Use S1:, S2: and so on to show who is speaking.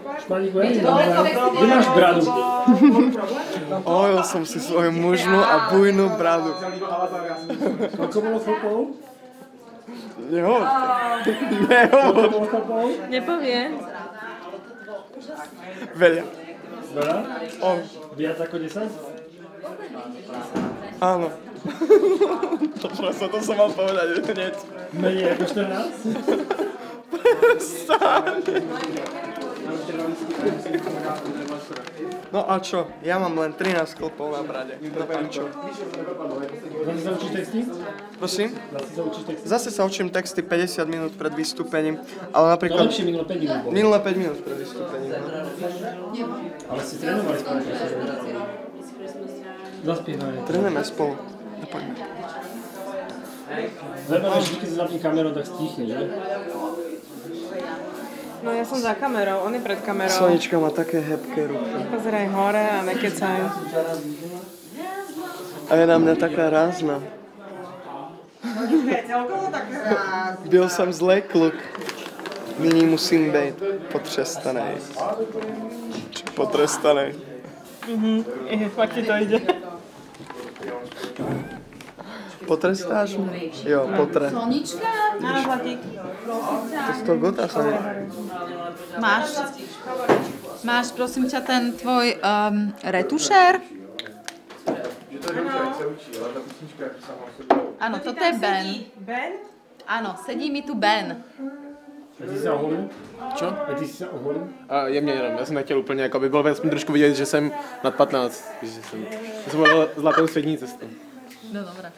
S1: Španíku, kde máš bradu?
S2: Ojil som si svoju mužnú a bujnú bradu.
S1: Koľko bolo chlpov?
S2: Nehovor.
S1: Koľko bolo chlpov?
S3: Nepovie.
S2: Veľa.
S1: Veľa?
S2: On.
S1: Viac ako 10?
S2: Áno. To som mal povedať hneď.
S1: Menej ako 14?
S2: No a čo? Ja mám len 13 klpov na brade. A čo?
S1: Zase sa učíš texty?
S2: Prosím?
S1: Zase sa učíš texty?
S2: Zase sa učím texty 50 minút pred vystúpením, ale
S1: To
S2: napríklad...
S1: lepšie minulé 5 minút bolo.
S2: Minulé 5 minút pred vystúpením.
S1: Ale si trénovali spolu. Zaspievaj.
S2: Trénujeme spolu. No poďme.
S1: Zajímavé, že keď sa zapne kamerou, tak stichne, že?
S3: No ja som za kamerou, on je pred kamerou.
S2: Sonička má také hebké ruky.
S3: Pozeraj hore a nekecaj.
S2: A je na mňa taká rázna. Byl som zlej kluk. Nyní musím být potrestanej. Potrestanej.
S3: Fakt ti to ide.
S2: Potrestáš ma? Jo, potre.
S4: Sonička?
S3: Áno, zlatík.
S2: To z toho gota sa mi...
S4: Máš prosím ťa ten tvoj retušér? Áno, toto je Ben.
S3: Ben?
S4: Áno, sedí mi tu Ben.
S1: A ty si sa oholil?
S5: Čo?
S1: A ty si sa oholil?
S5: A jemně jenom, já jsem nechtěl úplně, jako by bylo aspoň trošku vidět, že jsem nad 15, že jsem byl zlatou střední cestou.
S4: No dobré.